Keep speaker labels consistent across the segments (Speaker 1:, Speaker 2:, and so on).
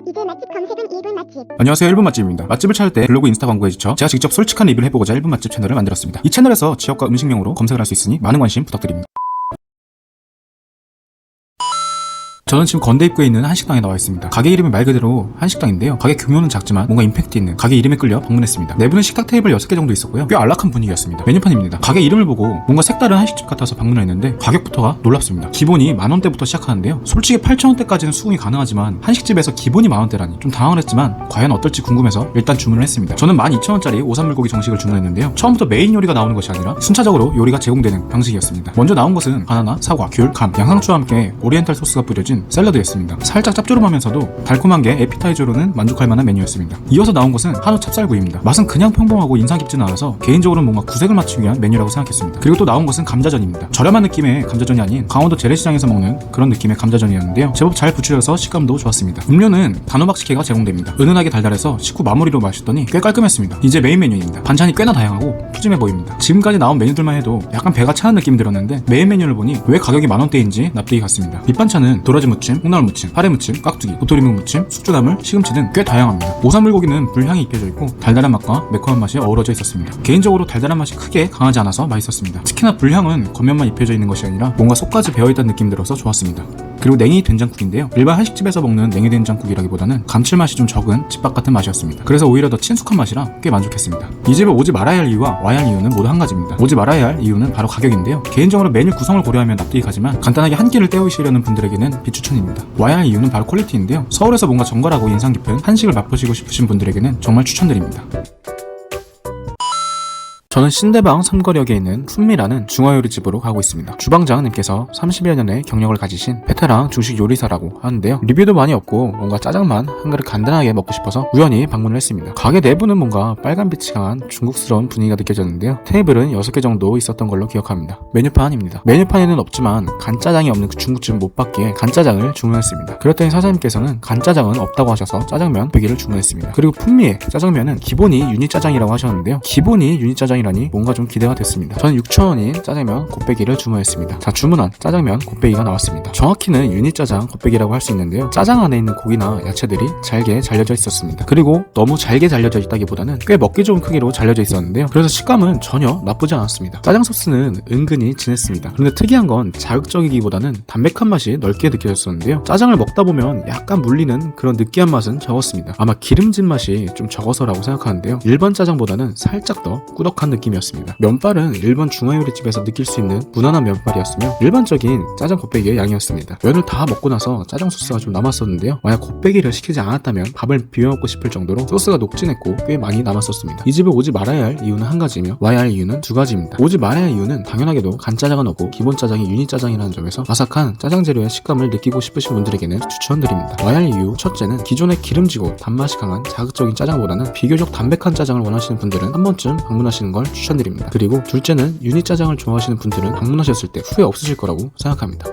Speaker 1: 이불 맛집 검색은 이불 맛집.
Speaker 2: 안녕하세요, 1분 맛집입니다. 맛집을 찾을 때 블로그, 인스타 광고에 지쳐 제가 직접 솔직한 리뷰를 해보고자 1분 맛집 채널을 만들었습니다. 이 채널에서 지역과 음식명으로 검색을 할 수 있으니 많은 관심 부탁드립니다. 저는 지금 건대 입구에 있는 한식당에 나와 있습니다. 가게 이름이 말 그대로 한식당인데요. 가게 규모는 작지만 뭔가 임팩트 있는 가게 이름에 끌려 방문했습니다. 내부는 식탁 테이블 6개 정도 있었고요. 꽤 안락한 분위기였습니다. 메뉴판입니다. 가게 이름을 보고 뭔가 색다른 한식집 같아서 방문을 했는데 가격부터가 놀랍습니다. 기본이 만원대부터 시작하는데요. 솔직히 8,000원대까지는 수긍이 가능하지만 한식집에서 기본이 만원대라니 좀 당황을 했지만 과연 어떨지 궁금해서 일단 주문을 했습니다. 저는 12,000원짜리 오삼물고기 정식을 주문했는데요. 처음부터 메인 요리가 나오는 것이 아니라 순차적으로 요리가 제공되는 방식이었습니다. 먼저 나온 것은 바나나, 사과, 귤, 감, 양상추와 함께 오리엔탈 소스가 뿌려진 샐러드였습니다. 살짝 짭조름하면서도 달콤한 게 에피타이저로는 만족할 만한 메뉴였습니다. 이어서 나온 것은 한우 찹쌀구이입니다. 맛은 그냥 평범하고 인상 깊지는 않아서 개인적으로는 뭔가 구색을 맞추기 위한 메뉴라고 생각했습니다. 그리고 또 나온 것은 감자전입니다. 저렴한 느낌의 감자전이 아닌 강원도 재래시장에서 먹는 그런 느낌의 감자전이었는데요. 제법 잘 부추려서 식감도 좋았습니다. 음료는 단호박식혜가 제공됩니다. 은은하게 달달해서 식후 마무리로 마셨더니 꽤 깔끔했습니다. 이제 메인 메뉴입니다. 반찬이 꽤나 다양하고 푸짐해 보입니다. 지금까지 나온 메뉴들만 해도 약간 배가 차는 느낌이 들었는데 메인 메뉴를 보니 왜 가격이 만원대인지 납득이 갔습니다. 밑반찬은 도라지 무침, 콩나물 무침, 파래 무침, 깍두기, 도토리묵 무침, 숙주나물, 시금치 등 꽤 다양합니다. 오삼물고기는 불향이 입혀져 있고 달달한 맛과 매콤한 맛이 어우러져 있었습니다. 개인적으로 달달한 맛이 크게 강하지 않아서 맛있었습니다. 특히나 불향은 겉면만 입혀져 있는 것이 아니라 뭔가 속까지 배어있다는 느낌 들어서 좋았습니다. 그리고 냉이 된장국인데요. 일반 한식집에서 먹는 냉이 된장국이라기보다는 감칠맛이 좀 적은 집밥 같은 맛이었습니다. 그래서 오히려 더 친숙한 맛이라 꽤 만족했습니다. 이 집을 오지 말아야 할 이유와 와야 할 이유는 모두 한 가지입니다. 오지 말아야 할 이유는 바로 가격인데요. 개인적으로 메뉴 구성을 고려하면 납득이 가지만 간단하게 한 끼를 때우시려는 분들에게는 비추천입니다. 와야 할 이유는 바로 퀄리티인데요. 서울에서 뭔가 정갈하고 인상 깊은 한식을 맛보시고 싶으신 분들에게는 정말 추천드립니다. 저는 신대방 삼거리역에 있는 품미라는 중화요리집으로 가고 있습니다. 주방장님께서 30여 년의 경력을 가지신 베테랑 중식 요리사라고 하는데요. 리뷰도 많이 없고 뭔가 짜장만 한 그릇 간단하게 먹고 싶어서 우연히 방문을 했습니다. 가게 내부는 뭔가 빨간빛이 강한 중국스러운 분위기가 느껴졌는데요. 테이블은 6개 정도 있었던 걸로 기억합니다. 메뉴판입니다. 메뉴판에는 없지만 간짜장이 없는 그 중국집 못 받기에 간짜장을 주문했습니다. 그랬더니 사장님께서는 간짜장은 없다고 하셔서 짜장면 100개를 주문했습니다. 그리고 품미의 짜장면은 기본이 유니짜장이라고 하셨는데요. 기본이 유니짜장이 라니 뭔가 좀 기대가 됐습니다. 저는 6,000원인 짜장면 곱빼기를 주문했습니다. 자, 주문한 짜장면 곱빼기가 나왔습니다. 정확히는 유니짜장 곱빼기라고 할 수 있는데요. 짜장 안에 있는 고기나 야채들이 잘게 잘려져 있었습니다. 그리고 너무 잘게 잘려져 있다기보다는 꽤 먹기 좋은 크기로 잘려져 있었는데요. 그래서 식감은 전혀 나쁘지 않았습니다. 짜장 소스는 은근히 진했습니다. 그런데 특이한 건 자극적이기보다는 담백한 맛이 넓게 느껴졌었는데요. 짜장을 먹다 보면 약간 물리는 그런 느끼한 맛은 적었습니다. 아마 기름진 맛이 좀 적어서라고 생각하는데요. 일반 짜장보다는 살짝 더 꾸덕한 느낌이었습니다. 면발은 일본 중화요리집에서 느낄 수 있는 무난한 면발이었으며 일반적인 짜장 곱빼기의 양이었습니다. 면을 다 먹고 나서 짜장 소스가 좀 남았었는데요. 만약 곱빼기를 시키지 않았다면 밥을 비벼 먹고 싶을 정도로 소스가 녹진했고 꽤 많이 남았었습니다. 이 집을 오지 말아야 할 이유는 한 가지며 와야 할 이유는 두 가지입니다. 오지 말아야 할 이유는 당연하게도 간짜장은 없고 기본 짜장이 유니짜장이라는 점에서 아삭한 짜장 재료의 식감을 느끼고 싶으신 분들에게는 추천드립니다. 와야 할 이유 첫째는 기존의 기름지고 단맛이 강한 자극적인 짜장보다는 비교적 담백한 짜장을 원하시는 분들은 한 번쯤 방문하시는 걸 추천드립니다. 그리고 둘째는 유니짜장을 좋아하시는 분들은 방문하셨을 때 후회 없으실 거라고 생각합니다.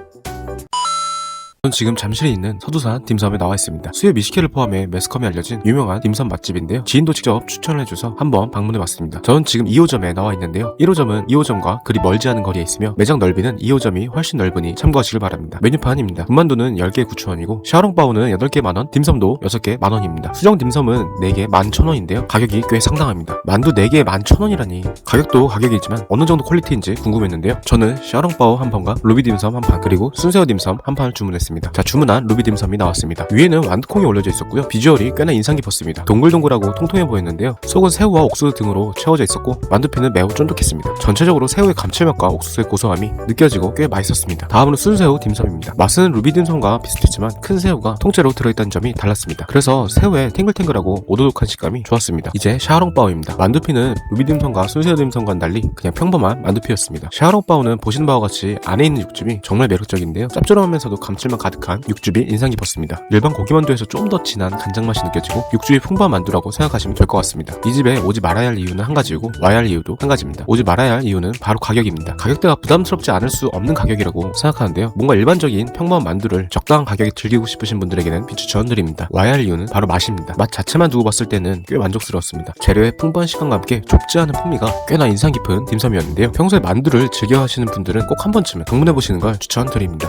Speaker 2: 저는 지금 잠실에 있는 서두산 딤섬에 나와 있습니다. 수협 미식회를 포함해 매스컴에 알려진 유명한 딤섬 맛집인데요. 지인도 직접 추천을 해줘서 한번 방문해봤습니다. 저는 지금 2호점에 나와 있는데요. 1호점은 2호점과 그리 멀지 않은 거리에 있으며 매장 넓이는 2호점이 훨씬 넓으니 참고하시길 바랍니다. 메뉴판입니다. 군만두는 10개 9,000원이고 샤오롱바오는 8개 만원, 딤섬도 6개 만원입니다. 수정 딤섬은 4개 11,000원인데요. 가격이 꽤 상당합니다. 만두 4개 11,000원이라니 가격도 가격이지만 어느 정도 퀄리티인지 궁금했는데요. 저는 샤오롱바오 한 판과 루비 딤섬 한 판, 그리고 순새우 딤섬 한 판을 주문했습니다. 자, 주문한 루비 딤섬이 나왔습니다. 위에는 완두콩이 올려져 있었고요. 비주얼이 꽤나 인상 깊었습니다. 동글동글하고 통통해 보였는데요. 속은 새우와 옥수수 등으로 채워져 있었고 만두피는 매우 쫀득했습니다. 전체적으로 새우의 감칠맛과 옥수수의 고소함이 느껴지고 꽤 맛있었습니다. 다음으로 순새우 딤섬입니다. 맛은 루비 딤섬과 비슷했지만 큰 새우가 통째로 들어있다는 점이 달랐습니다. 그래서 새우의 탱글탱글하고 오독한 식감이 좋았습니다. 이제 샤오롱바오입니다. 만두피는 루비 딤섬과 순새우 딤섬과는 달리 그냥 평범한 만두피였습니다. 샤오롱바오는 보시는 바와 같이 안에 있는 육즙이 정말 매력적인데요. 짭조름하면서도 감칠맛 가득한 육즙이 인상 깊었습니다. 일반 고기만두에서 좀 더 진한 간장맛이 느껴지고 육즙이 풍부한 만두라고 생각하시면 될 것 같습니다. 이 집에 오지 말아야 할 이유는 한 가지고 와야 할 이유도 한 가지입니다. 오지 말아야 할 이유는 바로 가격입니다. 가격대가 부담스럽지 않을 수 없는 가격이라고 생각하는데요. 뭔가 일반적인 평범한 만두를 적당한 가격에 즐기고 싶으신 분들에게는 비추천드립니다. 와야 할 이유는 바로 맛입니다. 맛 자체만 두고 봤을 때는 꽤 만족스러웠습니다. 재료의 풍부한 식감과 함께 좁지 않은 풍미가 꽤나 인상 깊은 딤섬이었는데요. 평소에 만두를 즐겨 하시는 분들은 꼭 한 번쯤은 방문해보시는 걸 추천드립니다.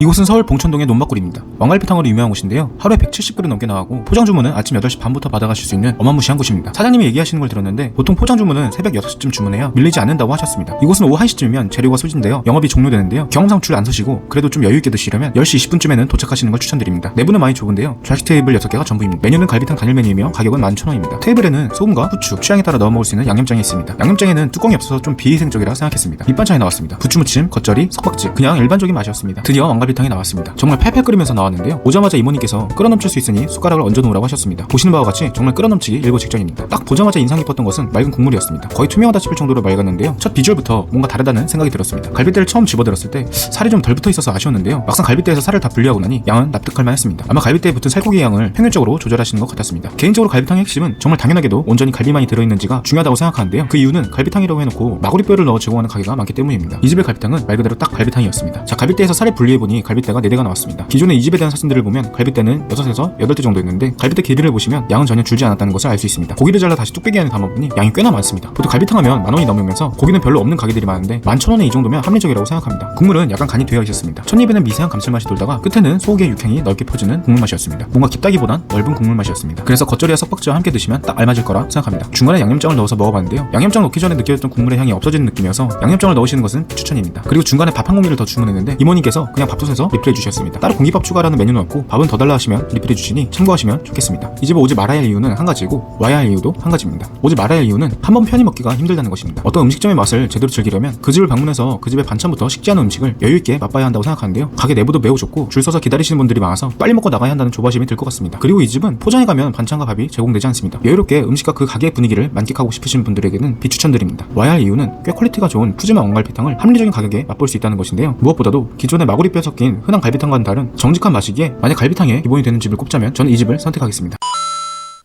Speaker 2: 이곳은 서울 봉천동의 논박굴입니다. 왕갈비탕으로 유명한 곳인데요. 하루에 170그릇 넘게 나가고 포장 주문은 아침 8시 반부터 받아가실 수 있는 어마무시한 곳입니다. 사장님이 얘기하시는 걸 들었는데 보통 포장 주문은 새벽 6시쯤 주문해야 밀리지 않는다고 하셨습니다. 이곳은 오후 1시쯤이면 재료가 소진되어 영업이 종료되는데요. 경험상 줄 안 서시고 그래도 좀 여유있게 드시려면 10시 20분쯤에는 도착하시는 걸 추천드립니다. 내부는 많이 좁은데요. 좌식 테이블 6개가 전부입니다. 메뉴는 갈비탕 단일 메뉴이며 가격은 11,000원입니다. 테이블에는 소금과 후추, 취향에 따라 넣어 먹을 수 있는 양념장이 있습니다. 양념장에는 뚜껑이 없어서 좀 비위생적이라 생각했습니다. 밑반찬이 나왔습니다. 부추무침, 겉절이, 석박지, 그냥 일반적인 맛이었습니다. 드디어 왕갈비탕이 나왔습니다. 정말 팔팔 끓이면서 나왔는데요. 오자마자 이모님께서 끓어넘칠 수 있으니 숟가락을 얹어 놓으라고 하셨습니다. 보시는 바와 같이 정말 끓어넘치기 일보 직전입니다. 딱 보자마자 인상 깊었던 것은 맑은 국물이었습니다. 거의 투명하다 싶을 정도로 맑았는데요. 첫 비주얼부터 뭔가 다르다는 생각이 들었습니다. 갈비대를 처음 집어들었을 때 살이 좀 덜 붙어 있어서 아쉬웠는데요. 막상 갈비대에서 살을 다 분리하고 나니 양은 납득할 만했습니다. 아마 갈비대에 붙은 살코기의 양을 평균적으로 조절하시는 것 같았습니다. 개인적으로 갈비탕의 핵심은 정말 당연하게도 온전히 갈비만이 들어있는지가 중요하다고 생각하는데요. 그 이유는 갈비탕이라고 해놓고 마구리뼈를 넣어 제공하는 가게가 많기 때문입니다. 이 집의 갈비탕은 말 그대로 딱 갈비탕이었습니다. 자, 갈비대에서 살을 분리해보니 갈비대가 4대가 나왔습니다. 기존에 이 집에 대한 사진들을 보면 갈비대는 6에서 8대 정도였는데 갈비대 길이를 보시면 양은 전혀 줄지 않았다는 것을 알 수 있습니다. 고기를 잘라 다시 뚝배기 안에 담아보니 양이 꽤나 많습니다. 보통 갈비탕 하면 10,000원이 넘으면서 고기는 별로 없는 가게들이 많은데 11,000원에 이 정도면 합리적이라고 생각합니다. 국물은 약간 간이 되어 있었습니다. 첫입에는 미세한 감칠맛이 돌다가 끝에는 소고기의 육향이 넓게 퍼지는 국물 맛이었습니다. 뭔가 깊다기보단 넓은 국물 맛이었습니다. 그래서 겉절이와 석박지와 함께 드시면 딱 알맞을 거라 생각합니다. 중간에 양념장을 넣어서 먹어봤는데요. 양념장 넣기 전에 느껴졌던 국물의 향이 없어지는 느낌이어서 양념장을 넣으시는 것은 추천입니다. 그리고 중간에 밥 한 공기를 더 주문했는데 이모님께서 그냥 밥솥에서 리필해 주셨습니다. 따로 공깃밥 추가라는 메뉴는 없고 밥은 더 달라 하시면 리필해 주시니 참고하시면 좋겠습니다. 이 집에 오지 말아야 할 이유는 한 가지고 와야 할 이유도 한 가지입니다. 오지 말아야 할 이유는 한 번 편히 먹기가 힘들다는 것입니다. 어떤 음식점의 맛을 제대로 즐기려면 그 집을 방문해서 그 집의 반찬부터 식지않은 음식을 여유있게 맛봐야 한다고 생각하는데요. 가게 내부도 매우 좋고 줄 서서 기다리시는 분들이 많아서 빨리 먹고 나가야 한다는 조바심이 들 것 같습니다. 그리고 이 집은 포장해 가면 반찬과 밥이 제공되지 않습니다. 여유롭게 음식과 그 가게의 분위기를 만끽하고 싶으신 분들에게는 비추천드립니다. 와야 할 이유는 꽤 퀄리티가 좋은 푸짐한 왕갈비탕을 합리적인 가격에 맛볼 수 있다는 것인데요. 무엇보다도 기존의 마구리뼈 섞인 흔한 갈비탕과는 다른 정직한 맛이기에 만약 갈비탕에 기본이 되는 집을 꼽자면 저는 이 집을 선택하겠습니다.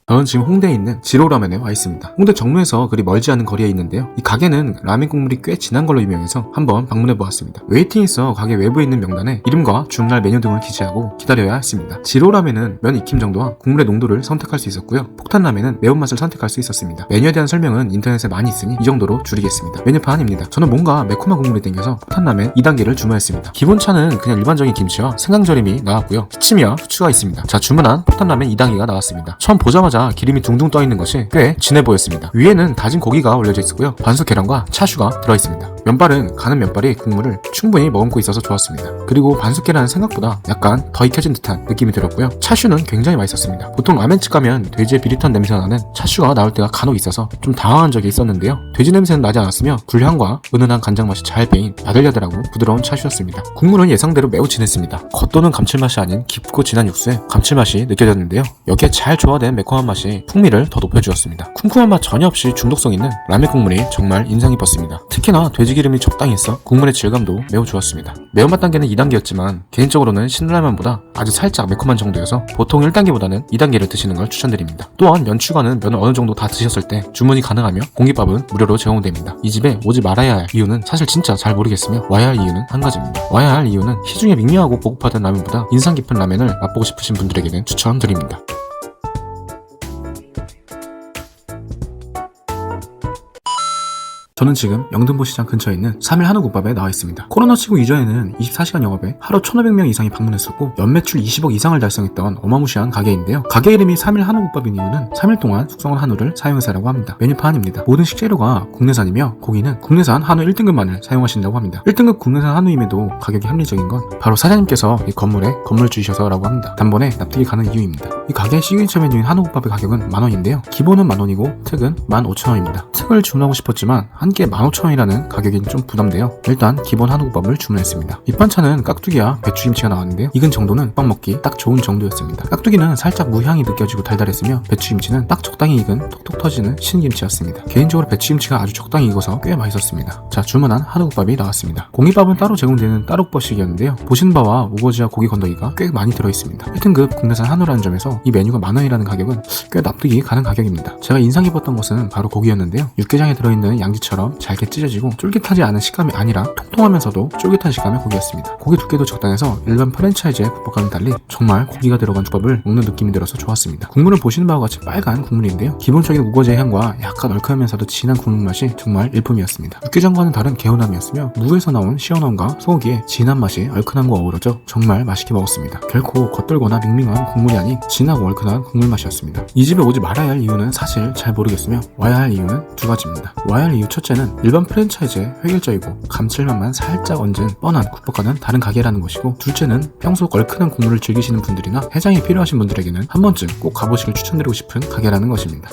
Speaker 2: 저는 지금 홍대에 있는 지로라면에 와 있습니다. 홍대 정로에서 그리 멀지 않은 거리에 있는데요. 이 가게는 라면 국물이 꽤 진한 걸로 유명해서 한번 방문해 보았습니다. 웨이팅에서 가게 외부에 있는 명단에 이름과 주문할 메뉴 등을 기재하고 기다려야 했습니다. 지로라면은 면 익힘 정도와 국물의 농도를 선택할 수 있었고요. 폭탄라면은 매운맛을 선택할 수 있었습니다. 메뉴에 대한 설명은 인터넷에 많이 있으니 이 정도로 줄이겠습니다. 메뉴판입니다. 저는 뭔가 매콤한 국물이 땡겨서 폭탄라면 2단계를 주문했습니다. 기본차는 그냥 일반적인 김치와 생강절임이 나왔고요. 시침이와 후추가 있습니다. 자, 주문한 폭탄라면 2단계가 나왔습니다. 처음 보자마자 기름이 둥둥 떠있는 것이 꽤 진해 보였습니다. 위에는 다진 고기가 올려져 있었고요. 반숙 계란과 차슈가 들어있습니다. 면발은 가는 면발이 국물을 충분히 머금고 있어서 좋았습니다. 그리고 반숙 계란은 생각보다 약간 더 익혀진 듯한 느낌이 들었고요. 차슈는 굉장히 맛있었습니다. 보통 라멘집 가면 돼지의 비릿한 냄새가 나는 차슈가 나올 때가 간혹 있어서 좀 당황한 적이 있었는데요. 돼지 냄새는 나지 않았으며 굴향과 은은한 간장 맛이 잘 배인 야들야들하고 부드러운 차슈였습니다. 국물은 예상대로 매우 진했습니다. 겉도는 감칠맛이 아닌 깊고 진한 육수에 감칠맛이 느껴졌는데요. 여기에 잘 조화된 매콤한 맛이 풍미를 더 높여주었습니다. 쿰쿰한 맛 전혀 없이 중독성 있는 라면 국물이 정말 인상 깊었습니다. 특히나 돼지 기름이 적당히 있어 국물의 질감도 매우 좋았습니다. 매운맛 단계는 2단계였지만 개인적으로는 신라면보다 아주 살짝 매콤한 정도여서 보통 1단계보다는 2단계를 드시는 걸 추천드립니다. 또한 면 추가는 면을 어느 정도 다 드셨을 때 주문이 가능하며 공깃밥은 무료로 제공됩니다. 이 집에 오지 말아야 할 이유는 사실 진짜 잘 모르겠으며 와야 할 이유는 한 가지입니다. 와야 할 이유는 시중에 밍밍하고 고급화된 라면보다 인상 깊은 라면을 맛보고 싶으신 분들에게는 추천드립니다. 저는 지금 영등포 시장 근처에 있는 3일 한우국밥에 나와 있습니다. 코로나 치고 이전에는 24시간 영업에 하루 1,500명 이상이 방문했었고 연매출 20억 이상을 달성했던 어마무시한 가게인데요. 가게 이름이 3일 한우국밥인 이유는 3일 동안 숙성한 한우를 사용해서라고 합니다. 메뉴판입니다. 모든 식재료가 국내산이며 고기는 국내산 한우 1등급만을 사용하신다고 합니다. 1등급 국내산 한우임에도 가격이 합리적인 건 바로 사장님께서 이 건물에 건물주이셔서라고 합니다. 단번에 납득이 가는 이유입니다. 이 가게의 시그니처 메뉴인 한우국밥의 가격은 10,000원인데요. 기본은 10,000원이고 특은 15,000원입니다. 특을 주문하고 싶었지만 한 개 15,000원이라는 가격이 좀 부담돼요. 일단 기본 한우국밥을 주문했습니다. 밑반찬은 깍두기와 배추김치가 나왔는데요. 익은 정도는 빵 먹기 딱 좋은 정도였습니다. 깍두기는 살짝 무향이 느껴지고 달달했으며 배추김치는 딱 적당히 익은 톡톡 터지는 신김치였습니다. 개인적으로 배추김치가 아주 적당히 익어서 꽤 맛있었습니다. 자, 주문한 한우국밥이 나왔습니다. 공깃밥은 따로 제공되는 따로국밥식이었는데요. 보신 바와 우거지와 고기 건더기가 꽤 많이 들어있습니다. 1등급 국내산 한우라는 점에서 이 메뉴가 10,000원이라는 가격은 꽤 납득이 가는 가격입니다. 제가 인상 깊었던 것은 바로 고기였는데요. 육개장에 들어있는 양지처럼 고기처럼 잘게 찢어지고 쫄깃하지 않은 식감이 아니라 통통하면서도 쫄깃한 식감의 고기였습니다. 고기 두께도 적당해서 일반 프랜차이즈의 국밥과는 달리 정말 고기가 들어간 국밥을 먹는 느낌이 들어서 좋았습니다. 국물은 보시는 바와 같이 빨간 국물인데요. 기본적인 우거지의 향과 약간 얼큰하면서도 진한 국물 맛이 정말 일품이었습니다. 육개장과는 다른 개운함이었으며 무에서 나온 시원함과 소고기의 진한 맛이 얼큰함과 어우러져 정말 맛있게 먹었습니다. 결코 겉돌거나 밍밍한 국물이 아닌 진하고 얼큰한 국물 맛이었습니다. 이 집에 오지 말아야 할 이유는 사실 잘 모르겠으며 와야 할 이유는 두 가지입니다. 와야 할 이유 첫째는 일반 프랜차이즈의 획일적이고 감칠맛만 살짝 얹은 뻔한 국밥과는 다른 가게라는 것이고, 둘째는 평소 얼큰한 국물을 즐기시는 분들이나 해장이 필요하신 분들에게는 한 번쯤 꼭 가보시길 추천드리고 싶은 가게라는 것입니다.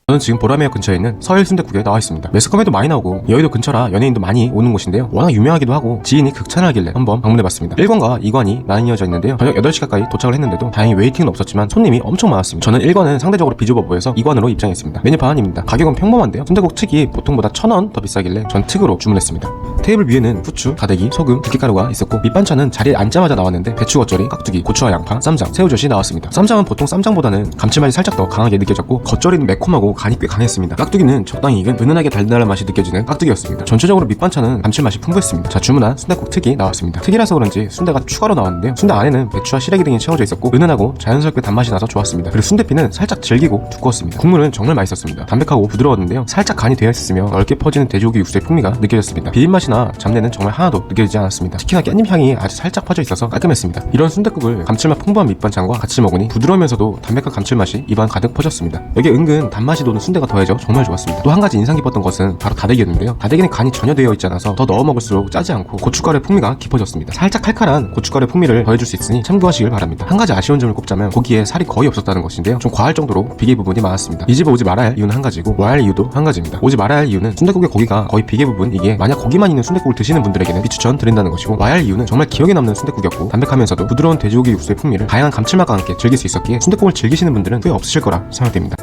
Speaker 1: 저는 지금 보라매역 근처에 있는 서일 순댓국에 나와 있습니다. 매스컴에도 많이 나오고 여의도 근처라 연예인도 많이 오는 곳인데요. 워낙 유명하기도 하고 지인이 극찬하길래 한번 방문해봤습니다. 1관과 2관이 나뉘어져 있는데요. 저녁 8시 가까이 도착을 했는데도 다행히 웨이팅은 없었지만 손님이 엄청 많았습니다. 저는 1관은 상대적으로 비좁아 보여서 2관으로 입장했습니다. 메뉴판입니다. 가격은 평범한데요. 순댓국 특이 보통보다 1,000원 더 비싸길래 전 특으로 주문했습니다. 테이블 위에는 후추, 다대기, 소금, 들깨가루가 있었고 밑반찬은 자리에 앉자마자 나왔는데 배추 겉절이, 깍두기, 고추와 양파, 쌈장, 새우젓이 나왔습니다. 쌈장은 보통 쌈장보다는 감칠맛이 살짝 더 강하게 느껴졌고 겉절이는 매콤하고 간이 꽤 강했습니다. 깍두기는 적당히 익은 은은하게 달달한 맛이 느껴지는 깍두기였습니다. 전체적으로 밑반찬은 감칠맛이 풍부했습니다. 자, 주문한 순댓국 특이 나왔습니다. 특이라서 그런지 순대가 추가로 나왔는데요. 순대 안에는 배추와 시래기 등이 채워져 있었고 은은하고 자연스럽게 단맛이 나서 좋았습니다. 그리고 순대피는 살짝 질기고 두꺼웠습니다. 국물은 정말 맛있었습니다. 담백하고 부드러웠는데요. 살짝 간이 되어 있었으며 넓게 퍼지는 돼지고기 육수의 풍미가 느껴졌습니다. 비린맛이나 잡내는 정말 하나도 느껴지지 않았습니다. 특히나 깻잎 향이 아주 살짝 퍼져 있어서 깔끔했습니다. 이런 순댓국을 감칠맛 풍부한 밑반찬과 같이 먹으니 부드러우면서도 담백한 감칠맛이 입안 가득 퍼졌습니다. 여기에 은근 단맛이 도는 순대가 더해져 정말 좋았습니다. 또 한 가지 인상 깊었던 것은 바로 다대기였는데요. 다대기는 간이 전혀 되어 있지 않아서 더 넣어 먹을수록 짜지 않고 고춧가루의 풍미가 깊어졌습니다. 살짝 칼칼한 고춧가루의 풍미를 더해줄 수 있으니 참고하시길 바랍니다. 한 가지 아쉬운 점을 꼽자면 고기에 살이 거의 없었다는 것인데요. 좀 과할 정도로 비계 부분이 많았습니다. 이 집에 오지 말아야 할 이유는 한 가지고 와야 할 이유도 한 가지입니다. 오지 말아야 할 이유는 순댓국의 고기가 거의 비계 부분이기에 만약 고기만 있는 순댓국을 드시는 분들에게는 비추천 드린다는 것이고, 와야 할 이유는 정말 기억에 남는 순댓국이었고 담백하면서도 부드러운 돼지고기 육수의 풍미를 다양한 감칠맛과 함께 즐길 수 있었기에 순댓국을 즐기시는 분들은 후회 없으실 거라 생각됩니다.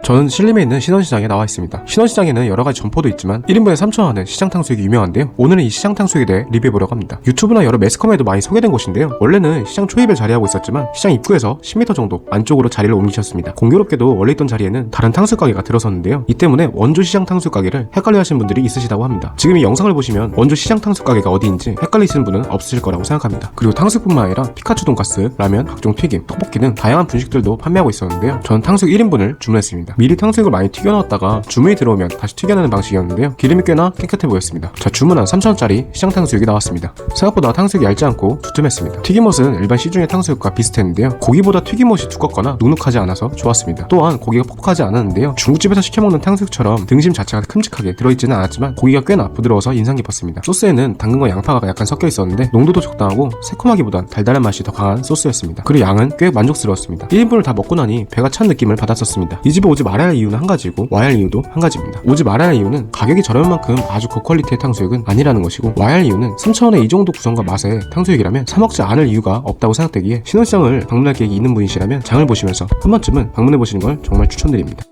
Speaker 1: 저는 신림에 있는 신원시장에 나와 있습니다. 신원시장에는 여러가지 점포도 있지만 1인분에 3,000원 하는 시장 탕수육이 유명한데요. 오늘은 이 시장 탕수육에 대해 리뷰해보려고 합니다. 유튜브나 여러 매스컴에도 많이 소개된 곳인데요. 원래는 시장 초입에 자리하고 있었지만 시장 입구에서 10m 정도 안쪽으로 자리를 옮기셨습니다. 공교롭게도 원래 있던 자리에는 다른 탕수육 가게가 들어섰는데요. 이 때문에 원주 시장 탕수육 가게를 헷갈려하시는 분들이 있으시다고 합니다. 지금 이 영상을 보시면 원주 시장 탕수육 가게가 어디인지 헷갈리시는 분은 없으실 거라고 생각합니다. 그리고 탕수육뿐만 아니라 피카츄 돈가스, 라면, 각종 튀김, 떡볶이 등 다양한 분식들도 판매하고 있었는데요. 저는 탕수육 1인분을 주문했습니다. 미리 탕수육을 많이 튀겨놨다가 주문이 들어오면 다시 튀겨내는 방식이었는데요. 기름이 꽤나 깨끗해 보였습니다. 자, 주문한 3,000원짜리 시장 탕수육이 나왔습니다. 생각보다 탕수육이 얇지 않고 두툼했습니다. 튀김옷은 일반 시중의 탕수육과 비슷했는데요. 고기보다 튀김옷이 두껍거나 눅눅하지 않아서 좋았습니다. 또한 고기가 퍽퍽하지 않았는데요. 중국집에서 시켜먹는 탕수육처럼 등심 자체가 큼직하게 들어있지는 않았지만 고기가 꽤나 부드러워서 인상 깊었습니다. 소스에는 당근과 양파가 약간 섞여 있었는데 농도도 적당하고 새콤하기보단 달달한 맛이 더 강한 소스였습니다. 그리고 양은 꽤 만족스러웠습니다. 1인분을 다 먹고 나니 배가 찬 느낌을 받았었습니다. 이 집에 오지 말아야 할 이유는 한 가지고 와야 할 이유도 한 가지입니다. 오지 말아야 할 이유는 가격이 저렴한 만큼 아주 고퀄리티의 탕수육은 아니라는 것이고, 와야 할 이유는 3,000원에 이 정도 구성과 맛의 탕수육이라면 사 먹지 않을 이유가 없다고 생각되기에 신혼시장을 방문할 계획이 있는 분이시라면 장을 보시면서 한 번쯤은 방문해 보시는 걸 정말 추천드립니다.